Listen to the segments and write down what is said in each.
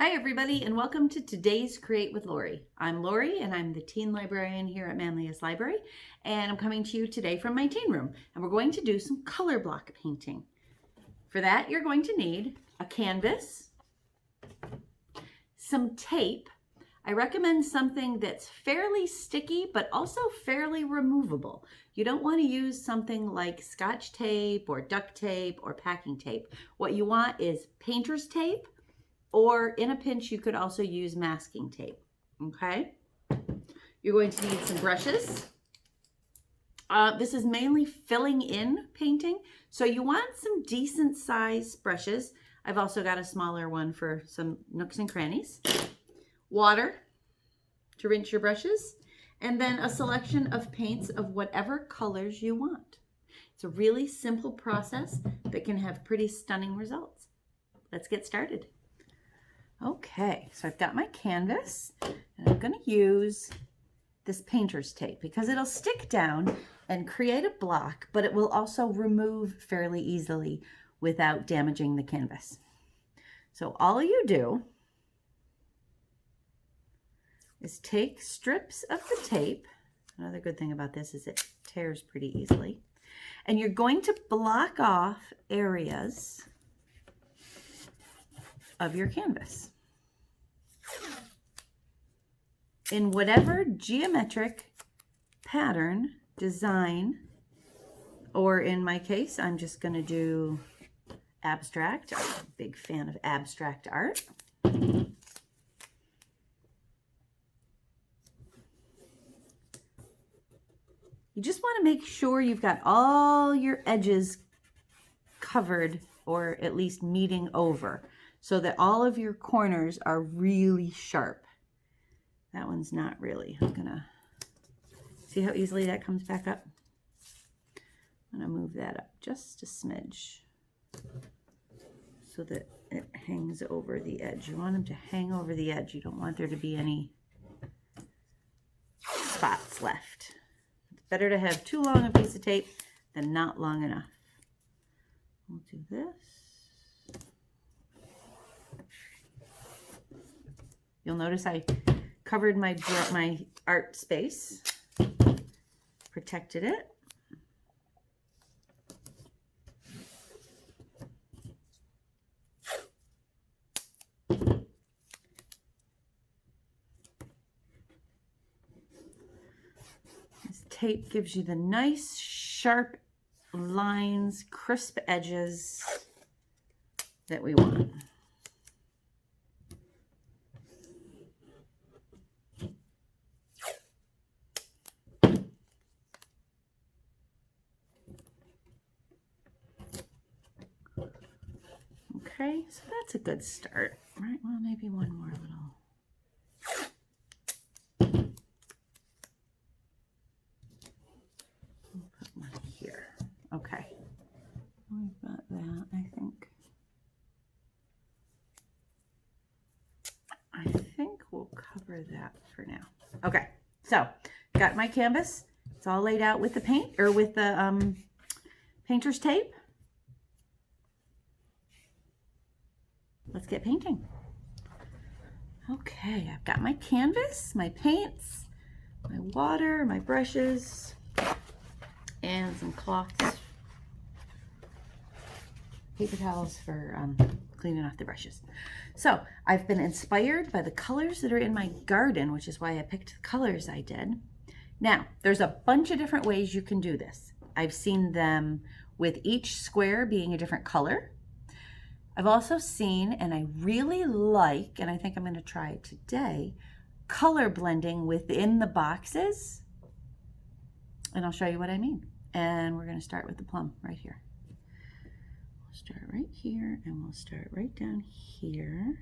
Hi everybody and welcome to today's Create with Lorie. I'm Lorie and I'm the teen librarian here at Manlius Library, and I'm coming to you today from my teen room, and we're going to do some color block painting. For that you're going to need a canvas, some tape. I recommend something that's fairly sticky but also fairly removable. You don't want to use something like Scotch tape or duct tape or packing tape. What you want is painter's tape, or in a pinch, you could also use masking tape, okay? You're going to need some brushes. This is mainly filling in painting, so you want some decent size brushes. I've also got a smaller one for some nooks and crannies. Water to rinse your brushes, and then a selection of paints of whatever colors you want. It's a really simple process that can have pretty stunning results. Let's get started. Okay, so I've got my canvas and I'm going to use this painter's tape because it'll stick down and create a block, but it will also remove fairly easily without damaging the canvas. So all you do is take strips of the tape. Another good thing about this is it tears pretty easily. And you're going to block off areas of your canvas in whatever geometric pattern, design, or in my case, I'm just going to do abstract. I'm a big fan of abstract art. You just want to make sure you've got all your edges covered, or at least meeting over, so that all of your corners are really sharp. That one's not really. I'm gonna see how easily that comes back up. I'm gonna move that up just a smidge so that it hangs over the edge. You want them to hang over the edge. You don't want there to be any spots left. It's better to have too long a piece of tape than not long enough. We'll do this. You'll notice I covered my art space, protected it. This tape gives you the nice, sharp lines, crisp edges that we want. Okay, so that's a good start, right? Well, maybe one more little. We'll put one here. Okay, we've got that, I think. I think we'll cover that for now. Okay, so got my canvas. It's all laid out with the paint, or with the painter's tape. Let's get painting. Okay, I've got my canvas, my paints, my water, my brushes, and some cloths, paper towels for cleaning off the brushes. So I've been inspired by the colors that are in my garden, which is why I picked the colors I did. Now, there's a bunch of different ways you can do this. I've seen them with each square being a different color. I've also seen, and I really like, and I think I'm going to try it today, color blending within the boxes. And I'll show you what I mean. And we're going to start with the plum right here. We'll start right here, and we'll start right down here.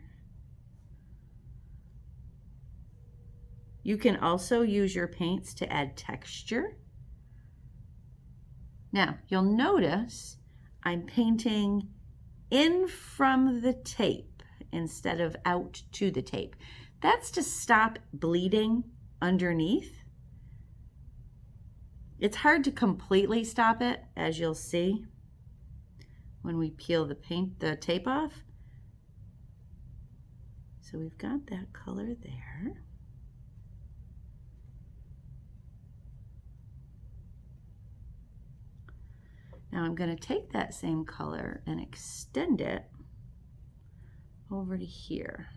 You can also use your paints to add texture. Now, you'll notice I'm painting in from the tape instead of out to the tape. That's to stop bleeding underneath. It's hard to completely stop it, as you'll see when we peel the tape off. So we've got that color there. Now I'm going to take that same color and extend it over to here.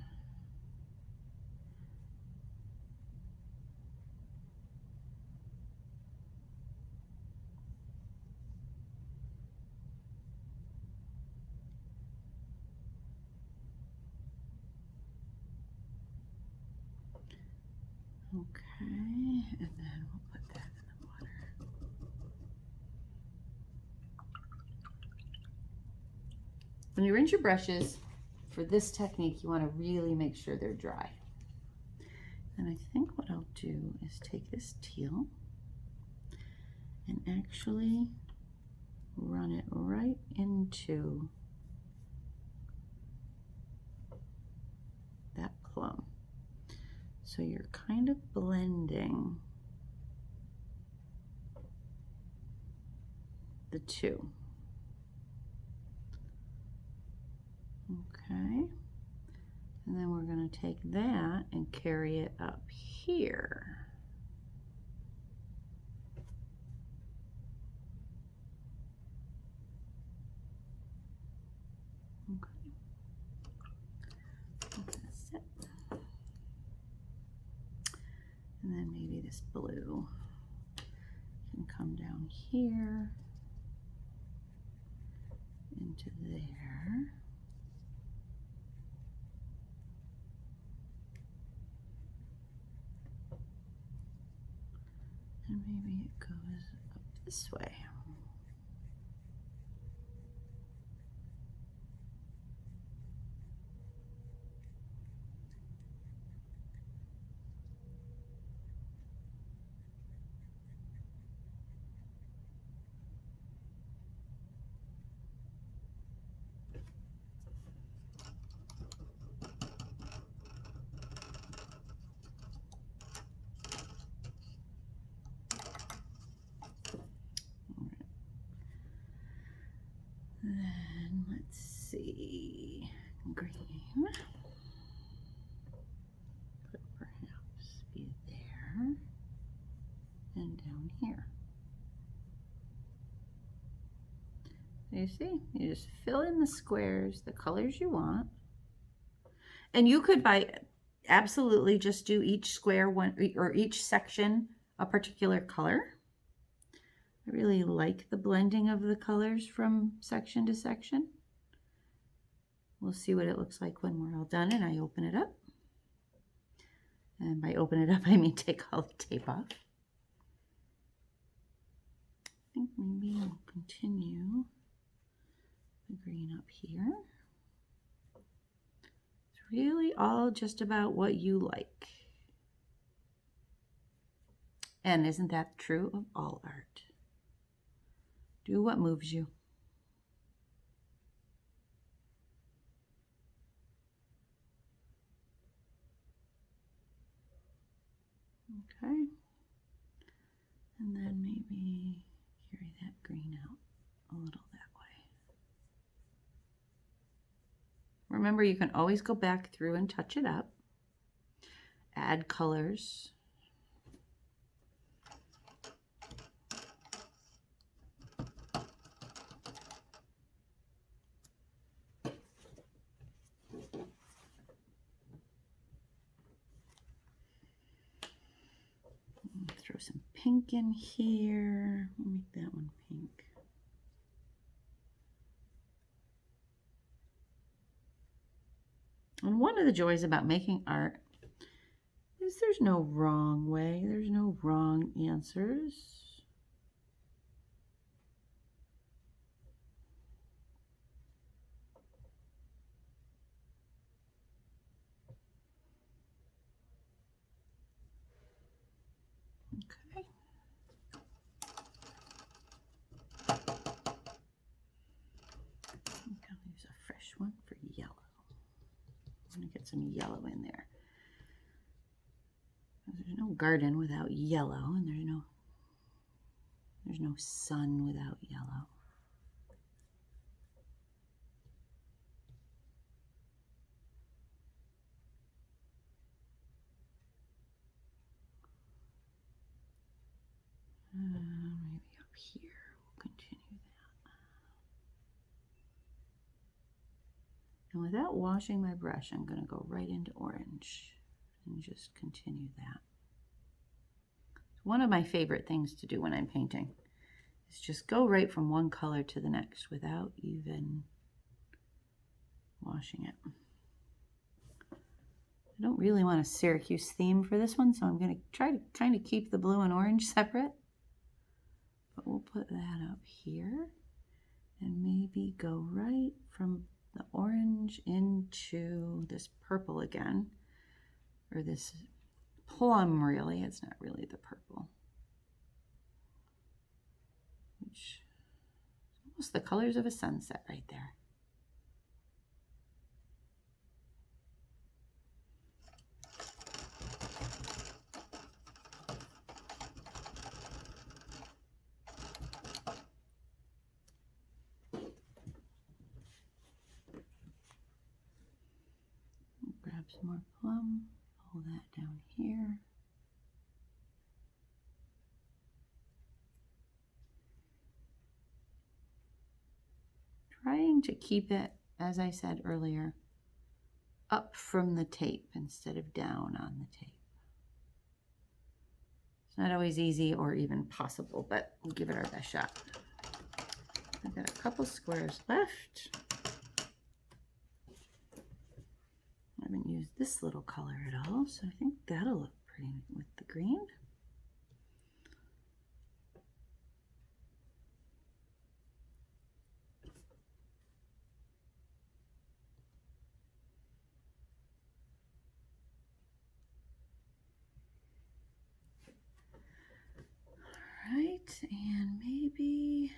Okay, and then we'll put that in the water. When you rinse your brushes, for this technique, you want to really make sure they're dry. And I think what I'll do is take this teal and actually run it right into that plum. So you're kind of blending the two. Okay. And then we're going to take that and carry it up here. Okay. That's it. And then maybe this blue can come down here into there. And maybe it goes up this way. Then let's see, green. Could perhaps be there and down here. You see, you just fill in the squares, the colors you want. And you could absolutely just do each square one or each section a particular color. I really like the blending of the colors from section to section. We'll see what it looks like when we're all done and I open it up. And by open it up, I mean take all the tape off. I think maybe I'll continue the green up here. It's really all just about what you like. And isn't that true of all art? Do what moves you. Okay. And then maybe carry that green out a little that way. Remember, you can always go back through and touch it up. Add colors. Throw some pink in here. I'll make that one pink. And one of the joys about making art is there's no wrong way. There's no wrong answers. Okay. I'll use a fresh one for yellow. I'm going to get some yellow in there. There's no garden without yellow, and there's no sun without yellow. here. We'll continue that. And without washing my brush, I'm going to go right into orange and just continue that. One of my favorite things to do when I'm painting is just go right from one color to the next without even washing it. I don't really want a Syracuse theme for this one, so I'm going to try to kind of keep the blue and orange separate. But we'll put that up here and maybe go right from the orange into this purple again, or this plum really. It's not really the purple, which is almost the colors of a sunset right there. Grab some more plum, pull that down here. Trying to keep it, as I said earlier, up from the tape instead of down on the tape. It's not always easy or even possible, but we'll give it our best shot. I've got a couple squares left. I haven't used this little color at all, so I think that'll look pretty with the green. All right, and maybe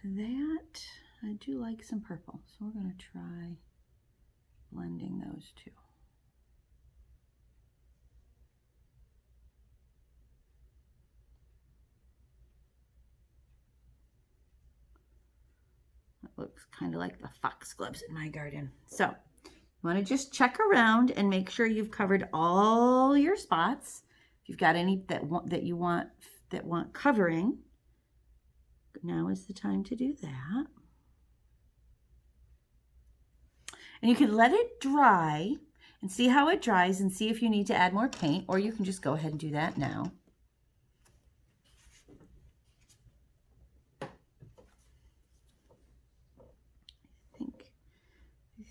that. I do like some purple, so we're going to try blending those two. That looks kind of like the foxgloves in my garden. So you want to just check around and make sure you've covered all your spots. If you've got any that want covering, now is the time to do that. And you can let it dry and see how it dries and see if you need to add more paint, or you can just go ahead and do that now. I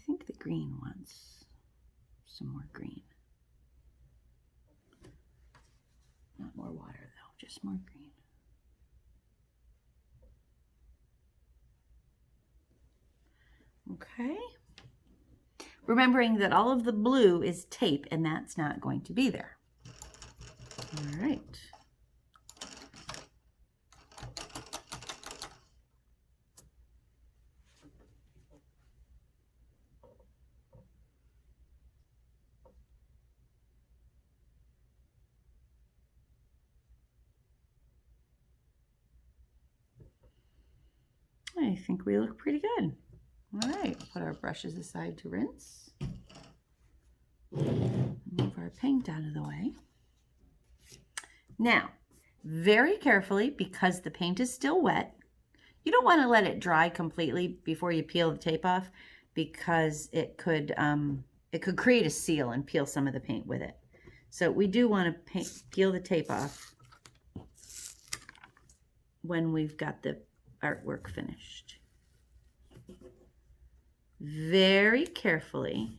think the green wants some more green. Not more water though, just more green. Okay. Remembering that all of the blue is tape and that's not going to be there. All right. I think we look pretty good. All right, put our brushes aside to rinse. Move our paint out of the way. Now, very carefully, because the paint is still wet, you don't want to let it dry completely before you peel the tape off, because it could create a seal and peel some of the paint with it. So we do want to peel the tape off when we've got the artwork finished. Very carefully.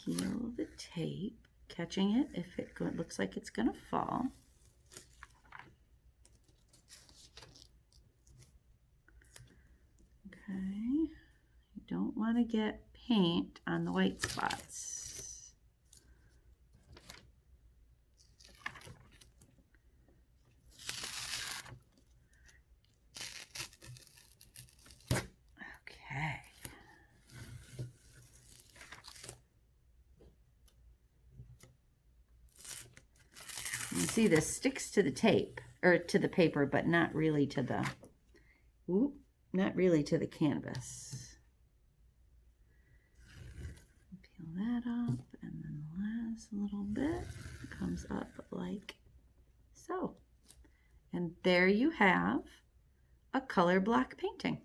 Peel the tape, catching it if it looks like it's going to fall. Okay, you don't want to get paint on the white spots. You see this sticks to the tape, or to the paper, but not really to the, canvas. Peel that up, and this a little bit. It comes up like so. And there you have a color block painting.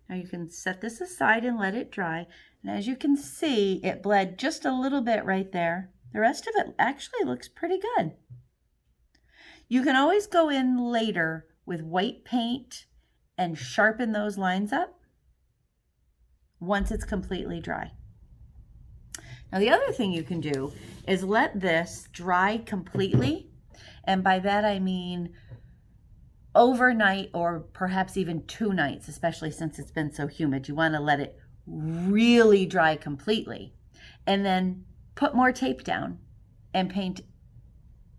Now you can set this aside and let it dry. And as you can see, it bled just a little bit right there. The rest of it actually looks pretty good. You can always go in later with white paint and sharpen those lines up once it's completely dry. Now the other thing you can do is let this dry completely. And by that I mean overnight or perhaps even 2 nights, especially since it's been so humid. You want to let it really dry completely and then put more tape down and paint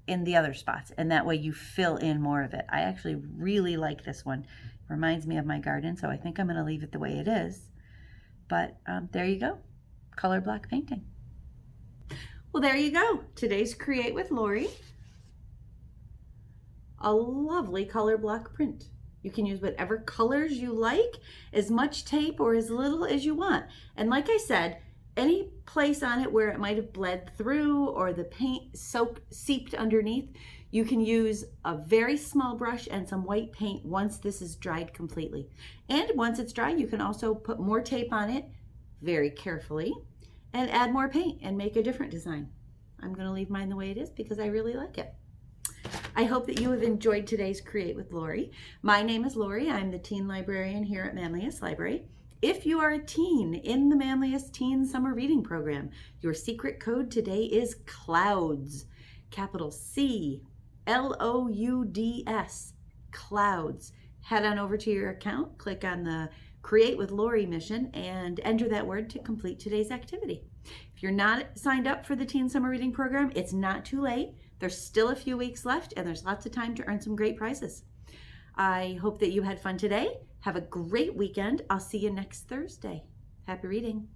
in the other spots, and that way you fill in more of it. I actually really like this one. It reminds me of my garden, so I think I'm going to leave it the way it is. But there you go, color block painting. Well, there you go. Today's Create with Lorie. A lovely color block print. You can use whatever colors you like, as much tape or as little as you want. And like I said, any place on it where it might have bled through or the paint seeped underneath, you can use a very small brush and some white paint once this is dried completely. And once it's dry, you can also put more tape on it very carefully and add more paint and make a different design. I'm going to leave mine the way it is because I really like it. I hope that you have enjoyed today's Create with Lorie. My name is Lorie. I'm the teen librarian here at Manlius Library. If you are a teen in the Manlius Teen Summer Reading Program, your secret code today is CLOUDS, capital C-L-O-U-D-S, CLOUDS. Head on over to your account, click on the Create with Lorie mission, and enter that word to complete today's activity. If you're not signed up for the Teen Summer Reading Program, it's not too late. There's still a few weeks left, and there's lots of time to earn some great prizes. I hope that you had fun today. Have a great weekend. I'll see you next Thursday. Happy reading.